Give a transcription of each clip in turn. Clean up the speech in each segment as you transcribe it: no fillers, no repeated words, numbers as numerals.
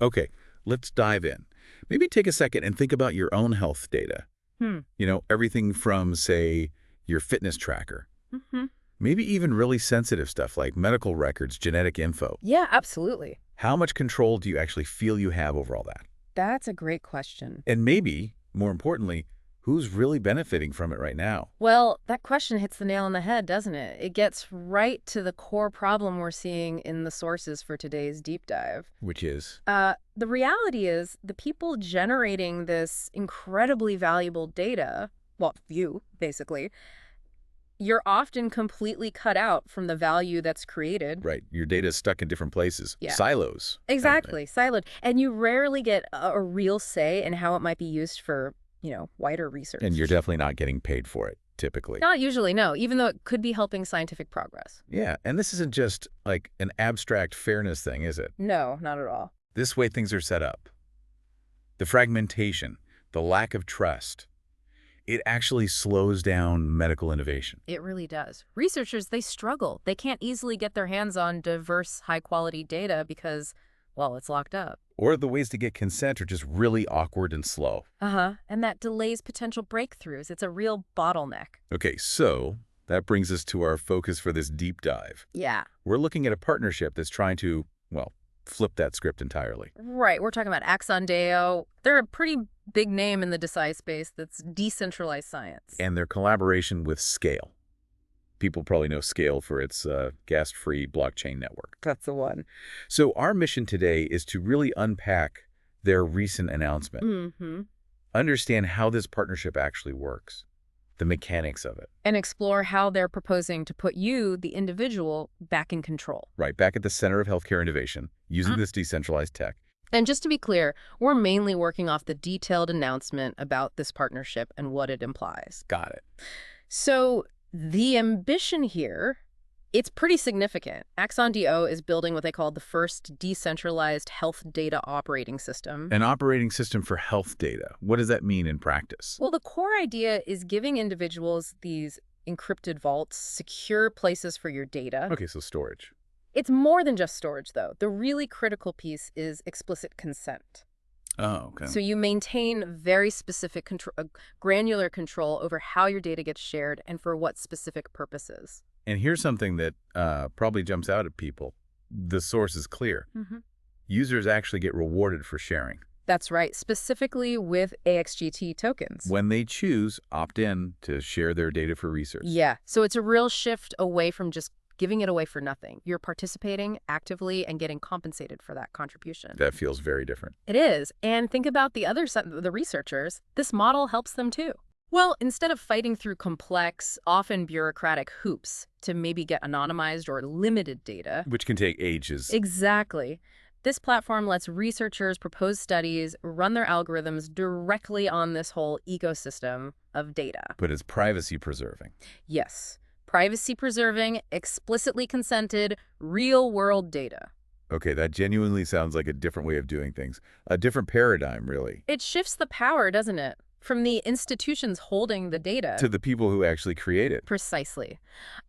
Okay, let's dive in. Maybe take a second and think about your own health data. Hmm. Everything from, say, your fitness tracker. Mm-hmm. Maybe even really sensitive stuff like medical records, genetic info. Yeah, absolutely. How much control do you actually feel you have over all that? That's a great question. And maybe, more importantly, who's really benefiting from it right now? Well, that question hits the nail on the head, doesn't it? It gets right to the core problem we're seeing in the sources for today's deep dive. Which is, The reality is the people generating this incredibly valuable data, well, you, basically, you're often completely cut out from the value that's created. right, your data is stuck in different places, Yeah. silos. Kind of thing. Exactly, siloed. And you rarely get a real say in how it might be used for, wider research. And you're definitely not getting paid for it, typically. Not usually, no, even though it could be helping scientific progress. Yeah, and this isn't just like an abstract fairness thing, is it? No, not at all. This way things are set up. The fragmentation, the lack of trust, it actually slows down medical innovation. It really does. Researchers, they struggle. They can't easily get their hands on diverse, high-quality data because, well, it's locked up. Or the ways to get consent are just really awkward and slow. And that delays potential breakthroughs. It's a real bottleneck. Okay, so that brings us to our focus for this deep dive. Yeah. We're looking at a partnership that's trying to, well, flip that script entirely. Right. We're talking about AxonDAO. They're a pretty big name in the DeSci space that's decentralized science. And their collaboration with SKALE. People probably know SKALE for its gas-free blockchain network. That's the one. So our mission today is to really unpack their recent announcement. Mm-hmm. Understand how this partnership actually works, the mechanics of it. And explore how they're proposing to put you, the individual, back in control. Right, back at the center of healthcare innovation, using this decentralized tech. And just to be clear, we're mainly working off the detailed announcement about this partnership and what it implies. Got it. So the ambition here, it's pretty significant. AxonDAO is building what they call the first decentralized health data operating system. An operating system for health data. What does that mean in practice? Well, the core idea is giving individuals these encrypted vaults, secure places for your data. Okay, so storage. It's more than just storage, though. The really critical piece is explicit consent. Oh, okay. So you maintain very specific granular control over how your data gets shared and for what specific purposes. And here's something that probably jumps out at people. The source is clear. Mm-hmm. Users actually get rewarded for sharing. That's right, specifically with AXGT tokens. When they choose, opt in to share their data for research. Yeah, so it's a real shift away from just giving it away for nothing. You're participating actively and getting compensated for that contribution. That feels very different. It is. And think about the other side, the researchers. This model helps them too. Well, instead of fighting through complex, often bureaucratic hoops to maybe get anonymized or limited data. Which can take ages. Exactly. This platform lets researchers propose studies, run their algorithms directly on this whole ecosystem of data. But it's privacy preserving. Yes. Privacy-preserving, explicitly consented, real-world data. Okay, that genuinely sounds like a different way of doing things. A different paradigm, really. It shifts the power, doesn't it? From the institutions holding the data. To the people who actually create it. Precisely.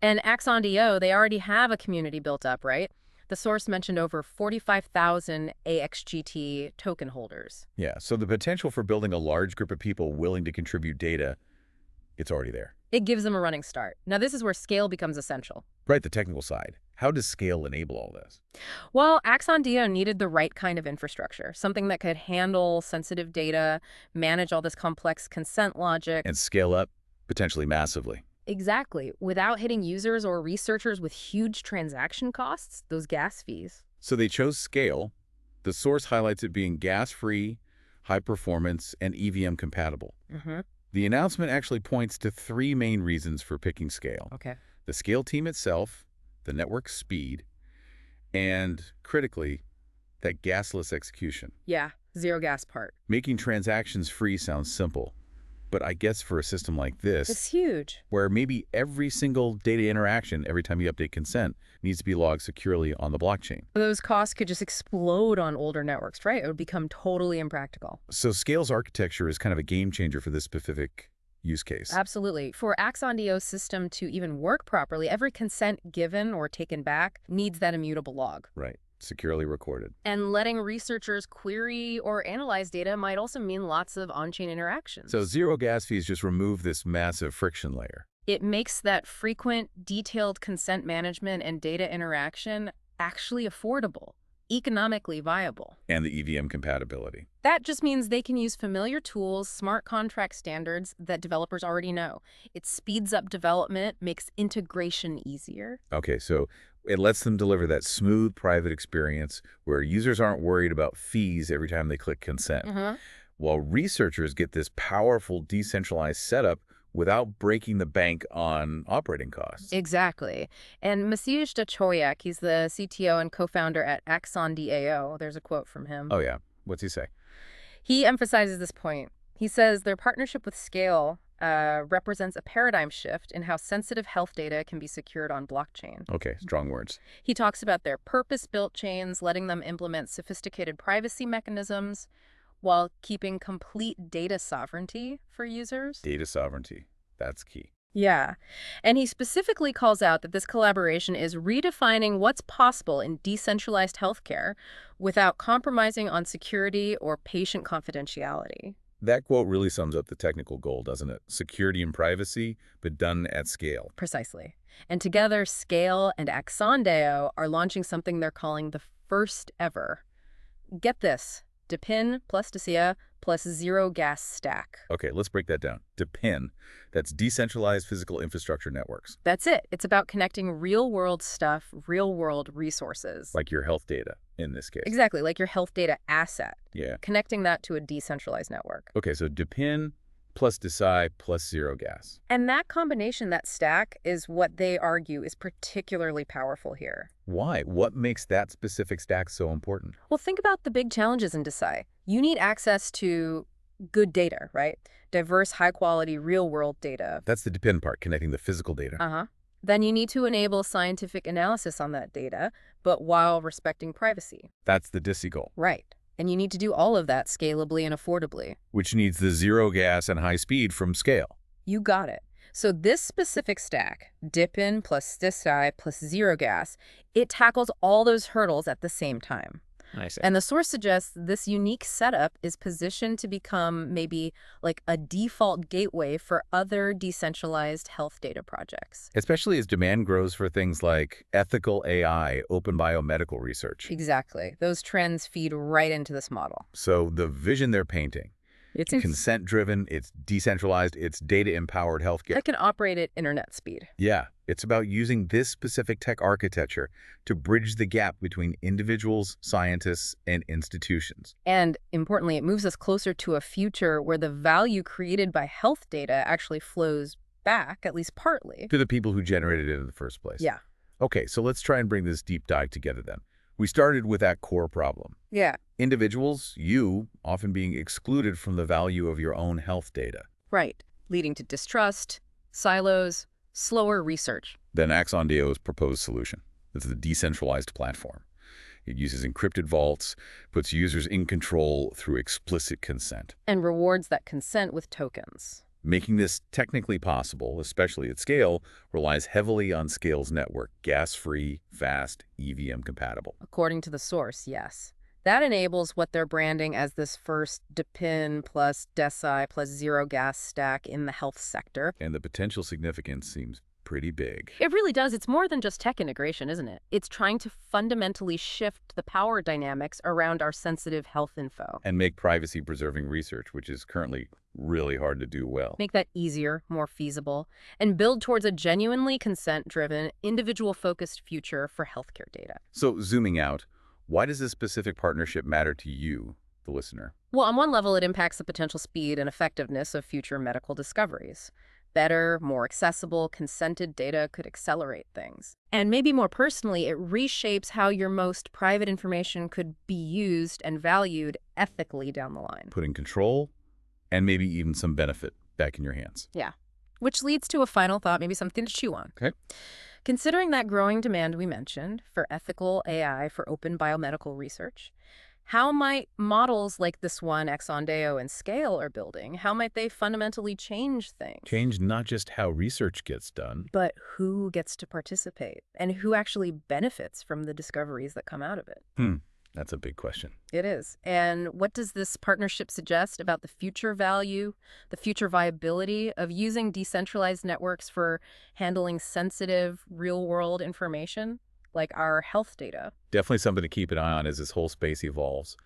And AxonDAO, they already have a community built up, right? The source mentioned over 45,000 AXGT token holders. Yeah, so the potential for building a large group of people willing to contribute data, it's already there. It gives them a running start. Now, this is where scale becomes essential. Right, the technical side. How does scale enable all this? Well, AxonDAO needed the right kind of infrastructure, something that could handle sensitive data, manage all this complex consent logic. And scale up, potentially massively. Exactly, without hitting users or researchers with huge transaction costs, those gas fees. So they chose scale. The source highlights it being gas-free, high-performance, and EVM compatible. Mm-hmm. The announcement actually points to three main reasons for picking scale. Okay. The scale team itself, the network speed, and, critically, that gasless execution. Yeah, zero gas part. Making transactions free sounds simple, but I guess for a system like this, It's huge. where maybe every single data interaction, every time you update consent, needs to be logged securely on the blockchain. Those costs could just explode on older networks, right? It would become totally impractical. So Scale's architecture is kind of a game changer for this specific use case. Absolutely. For AxonDAO's system to even work properly, every consent given or taken back needs that immutable log. Right. securely recorded. And letting researchers query or analyze data might also mean lots of on-chain interactions. So zero gas fees just remove this massive friction layer. It makes that frequent, detailed consent management and data interaction actually affordable, economically viable. And the EVM compatibility. That just means they can use familiar tools, smart contract standards that developers already know. It speeds up development, makes integration easier. Okay, so it lets them deliver that smooth private experience where users aren't worried about fees every time they click consent, while researchers get this powerful decentralized setup without breaking the bank on operating costs. Exactly. And Maciej Stachowiak, he's the CTO and co-founder at AxonDAO. There's a quote from him. Oh, yeah. What's he say? He emphasizes this point. He says their partnership with Scale represents a paradigm shift in how sensitive health data can be secured on blockchain. Okay, strong words. He talks about their purpose-built chains, letting them implement sophisticated privacy mechanisms while keeping complete data sovereignty for users. Data sovereignty. That's key. Yeah. And he specifically calls out that this collaboration is redefining what's possible in decentralized healthcare without compromising on security or patient confidentiality. That quote really sums up the technical goal, doesn't it? Security and privacy, but done at scale. Precisely. And together, Scale and AxonDAO are launching something they're calling the first ever. Get this. DePIN plus DeSci plus zero gas stack. Okay, let's break that down. DePIN, that's decentralized physical infrastructure networks. That's it. It's about connecting real-world stuff, real-world resources. Like your health data, in this case. Exactly, like your health data asset. Yeah. Connecting that to a decentralized network. Okay, so DePIN plus DeSci plus zero gas. And that combination, that stack, is what they argue is particularly powerful here. Why? What makes that specific stack so important? Well, think about the big challenges in DeSci. You need access to good data, right? Diverse, high-quality, real-world data. That's the DePIN part, connecting the physical data. Then you need to enable scientific analysis on that data, but while respecting privacy. That's the DeSci goal. Right. And you need to do all of that scalably and affordably. Which needs the zero gas and high speed from Scale. You got it. So this specific stack, DePIN plus DeSci plus zero gas, it tackles all those hurdles at the same time. I see. And the source suggests this unique setup is positioned to become maybe like a default gateway for other decentralized health data projects. Especially as demand grows for things like ethical AI, open biomedical research. Exactly. Those trends feed right into this model. So the vision they're painting, it's consent-driven, it's decentralized, it's data-empowered healthcare. That can operate at internet speed. Yeah, it's about using this specific tech architecture to bridge the gap between individuals, scientists, and institutions. And importantly, it moves us closer to a future where the value created by health data actually flows back, at least partly, to the people who generated it in the first place. Yeah. Okay, so let's try and bring this deep dive together then. We started with that core problem. Yeah. Individuals, you, often being excluded from the value of your own health data. Right. Leading to distrust, silos, slower research. Then AxonDAO's proposed solution. It's the decentralized platform. It uses encrypted vaults, puts users in control through explicit consent. And rewards that consent with tokens. Making this technically possible, especially at Scale, relies heavily on Scale's network, gas-free, fast, EVM compatible. According to the source, yes. That enables what they're branding as this first DePIN plus DeSci plus zero gas stack in the health sector. And the potential significance seems pretty big. It really does. It's more than just tech integration, isn't it? It's trying to fundamentally shift the power dynamics around our sensitive health info. And make privacy-preserving research, which is currently really hard to do well. Make that easier, more feasible, and build towards a genuinely consent-driven, individual-focused future for healthcare data. So, zooming out, why does this specific partnership matter to you, the listener? Well, on one level, it impacts the potential speed and effectiveness of future medical discoveries. Better, more accessible, consented data could accelerate things. And maybe more personally, it reshapes how your most private information could be used and valued ethically down the line. Putting control and maybe even some benefit back in your hands. Yeah. Which leads to a final thought, maybe something to chew on. Okay. Considering that growing demand we mentioned for ethical AI for open biomedical research, How might models like this one AxonDAO and SKALE are building, how might they fundamentally change things? Change not just how research gets done. But who gets to participate and who actually benefits from the discoveries that come out of it? That's a big question. It is. And what does this partnership suggest about the future value, the future viability of using decentralized networks for handling sensitive, real-world information, like our health data? Definitely something to keep an eye on as this whole space evolves.